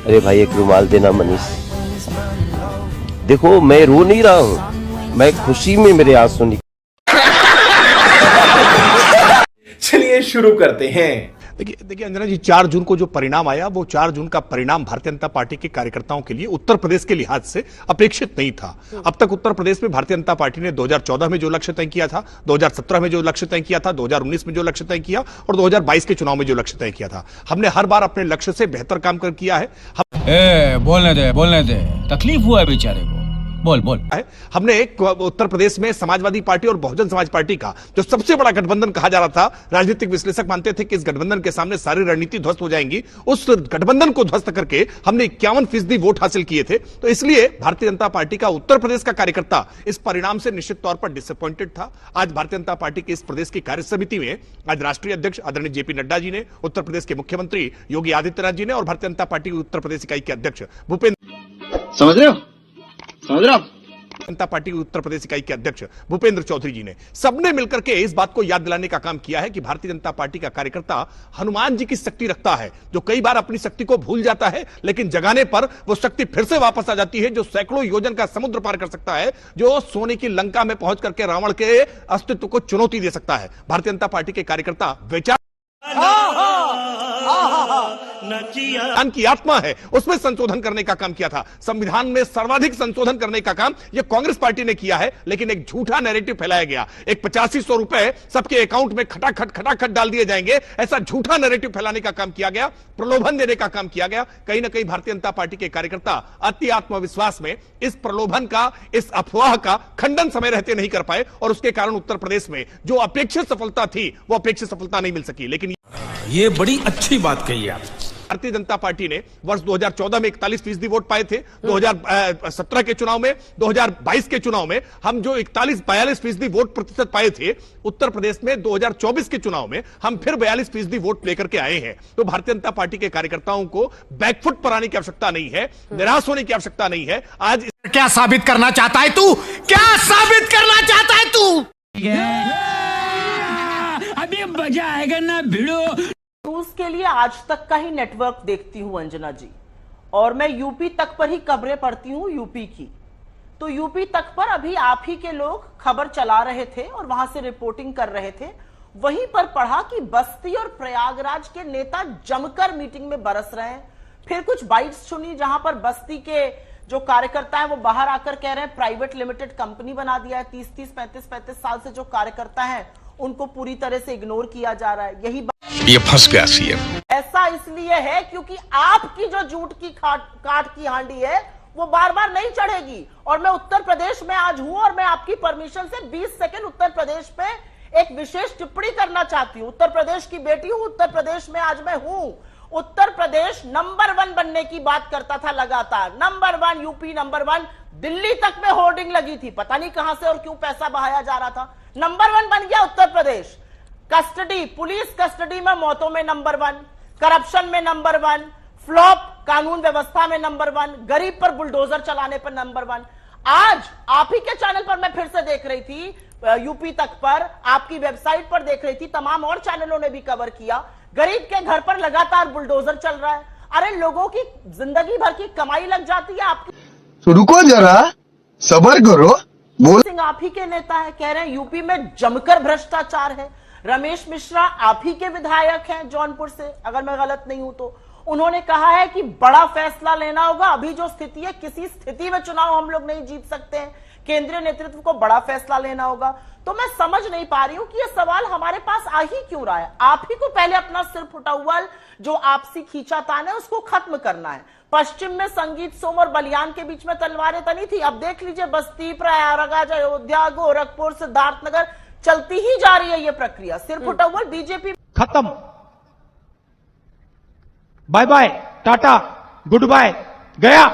अरे भाई एक रुमाल देना मनीष। देखो मैं रो नहीं रहा हूँ, मैं खुशी में मेरे आंसू निकल। चलिए शुरू करते हैं। देखिए अंजना जी, 4 जून को जो परिणाम आया वो 4 जून का परिणाम भारतीय जनता पार्टी के कार्यकर्ताओं के लिए उत्तर प्रदेश के लिहाज से अपेक्षित नहीं था। अब तक उत्तर प्रदेश में भारतीय जनता पार्टी ने 2014 में जो लक्ष्य तय किया था, 2017 में जो लक्ष्य तय किया था, 2019 में जो लक्ष्य तय किया और 2022 के चुनाव में जो लक्ष्य तय किया था, हमने हर बार अपने लक्ष्य से बेहतर काम कर किया है। बोलने दे, तकलीफ हुआ है बेचारे को, बोल। हमने एक उत्तर प्रदेश में समाजवादी पार्टी और बहुजन समाज पार्टी का जो सबसे बड़ा गठबंधन कहा जा रहा था, राजनीतिक विश्लेषक मानते थे कि इस गठबंधन के सामने सारी रणनीति ध्वस्त हो जाएंगी, उस गठबंधन को ध्वस्त करके हमने 51% वोट हासिल किए थे। तो इसलिए भारतीय जनता पार्टी का उत्तर प्रदेश का कार्यकर्ता इस परिणाम से निश्चित तौर पर डिसअपॉइंटेड था। आज भारतीय जनता पार्टी के इस प्रदेश की कार्य समिति में आज राष्ट्रीय अध्यक्ष आदरणीय जेपी नड्डा जी ने, उत्तर प्रदेश के मुख्यमंत्री योगी आदित्यनाथ जी ने और भारतीय जनता पार्टी की उत्तर प्रदेश इकाई के अध्यक्ष जनता पार्टी की उत्तर प्रदेश इकाई के अध्यक्ष भूपेंद्र चौधरी जी ने, सबने मिलकर के इस बात को याद दिलाने का काम किया है कि भारतीय जनता पार्टी का कार्यकर्ता हनुमान जी की शक्ति रखता है, जो कई बार अपनी शक्ति को भूल जाता है, लेकिन जगाने पर वो शक्ति फिर से वापस आ जाती है, जो सैकड़ों योजन का समुद्र पार कर सकता है, जो सोने की लंका में पहुंच करके रावण के अस्तित्व को चुनौती दे सकता है। भारतीय जनता पार्टी के कार्यकर्ता विचार की आत्मा है, उसमें संशोधन करने का काम किया था। संविधान में सर्वाधिक संशोधन करने का काम यह कांग्रेस पार्टी ने किया है, लेकिन एक झूठा नैरेटिव फैलाया गया। एक 8500 रुपए सबके अकाउंट में खटाखट डाल दिए जाएंगे, ऐसा झूठा नैरेटिव फैलाने का काम किया गया, प्रलोभन देने का काम किया गया। कहीं ना कहीं भारतीय जनता पार्टी के कार्यकर्ता अति आत्मविश्वास में इस प्रलोभन का, इस अफवाह का खंडन समय रहते नहीं कर पाए और उसके कारण उत्तर प्रदेश में जो अपेक्षित सफलता थी वो अपेक्षित सफलता नहीं मिल सकी। लेकिन ये बड़ी अच्छी बात कही आप। भारतीय जनता पार्टी ने वर्ष 2014 में 41% वोट पाए थे, 2017 के चुनाव में, 2022 के चुनाव में हम जो 41-42% वोट प्रतिशत पाए थे, उत्तर प्रदेश में 2024 के चुनाव में हम फिर 42% वोट लेकर के आए हैं। तो भारतीय जनता पार्टी के कार्यकर्ताओं को बैकफुट पर आने की आवश्यकता नहीं है, निराश होने की आवश्यकता नहीं है। आज क्या साबित करना चाहता है तू? क्या साबित करना चाहता है तू? अभी मजा आएगा ना भिड़ो। न्यूज के लिए आज तक का ही नेटवर्क देखती हूं अंजना जी, और मैं यूपी तक पर ही खबरें पढ़ती हूं यूपी की। तो यूपी तक पर अभी आप ही के लोग खबर चला रहे थे और वहां से रिपोर्टिंग कर रहे थे। वहीं पर पढ़ा कि बस्ती और प्रयागराज के नेता जमकर मीटिंग में बरस रहे हैं। फिर कुछ बाइट्स सुनी जहां पर बस्ती के जो कार्यकर्ता है वो बाहर आकर कह रहे हैं प्राइवेट लिमिटेड कंपनी बना दिया है, 30-30, 35-35 साल से जो कार्यकर्ता है उनको पूरी तरह से इग्नोर किया जा रहा है। यही ये फंस गया सीएम। ऐसा इसलिए है क्योंकि आपकी जो झूठ की काट की हांडी है वो बार बार नहीं चढ़ेगी। और मैं उत्तर प्रदेश में आज हूं और मैं आपकी परमिशन से 20 सेकंड उत्तर प्रदेश पे एक विशेष टिप्पणी करना चाहती हूं। उत्तर प्रदेश की बेटी हूं, उत्तर प्रदेश में आज मैं हूं। उत्तर प्रदेश नंबर 1 बनने की बात करता था लगातार, नंबर 1 यूपी, नंबर 1 दिल्ली तक में होर्डिंग लगी थी, पता नहीं कहां से और क्यों पैसा बहाया जा रहा था। नंबर 1 बन गया Uttar Pradesh. Custody, police custody में मौतों में नंबर 1, करप्शन में नंबर 1, फ्लॉप कानून व्यवस्था में नंबर 1, गरीब पर बुलडोजर चलाने पर नंबर 1। आज आप ही के चैनल पर मैं फिर से देख रही थी, यूपी तक पर आपकी वेबसाइट पर देख रही थी, तमाम और चैनलों ने भी कवर किया, गरीब के घर पर लगातार बुलडोजर चल रहा है। अरे लोगों की जिंदगी भर की कमाई लग जाती है आपकी। तो रुको जरा, सब्र करो। सिंह आप ही के नेता है, कह रहे हैं यूपी में जमकर भ्रष्टाचार है। रमेश मिश्रा आप ही के विधायक हैं जौनपुर से, अगर मैं गलत नहीं हूं तो। उन्होंने कहा है कि बड़ा फैसला लेना होगा, अभी जो स्थिति है किसी स्थिति में चुनाव हम लोग नहीं जीत सकते हैं, केंद्रीय नेतृत्व को बड़ा फैसला लेना होगा। तो मैं समझ नहीं पा रही हूं कि यह सवाल हमारे पास आ ही क्यों रहा है। आप ही को पहले अपना सिर फुटा हुआ जो आपसी खींचातान है उसको खत्म करना है। पश्चिम में संगीत सोम और बलियान के बीच में तलवारें तनी थी, अब देख लीजिए बस्ती, प्रयागराज, अयोध्या, गोरखपुर, सिद्धार्थनगर, चलती ही जा रही है ये प्रक्रिया। सिर फुटा हुआ बीजेपी खत्म, bye bye, tata, good bye, गया।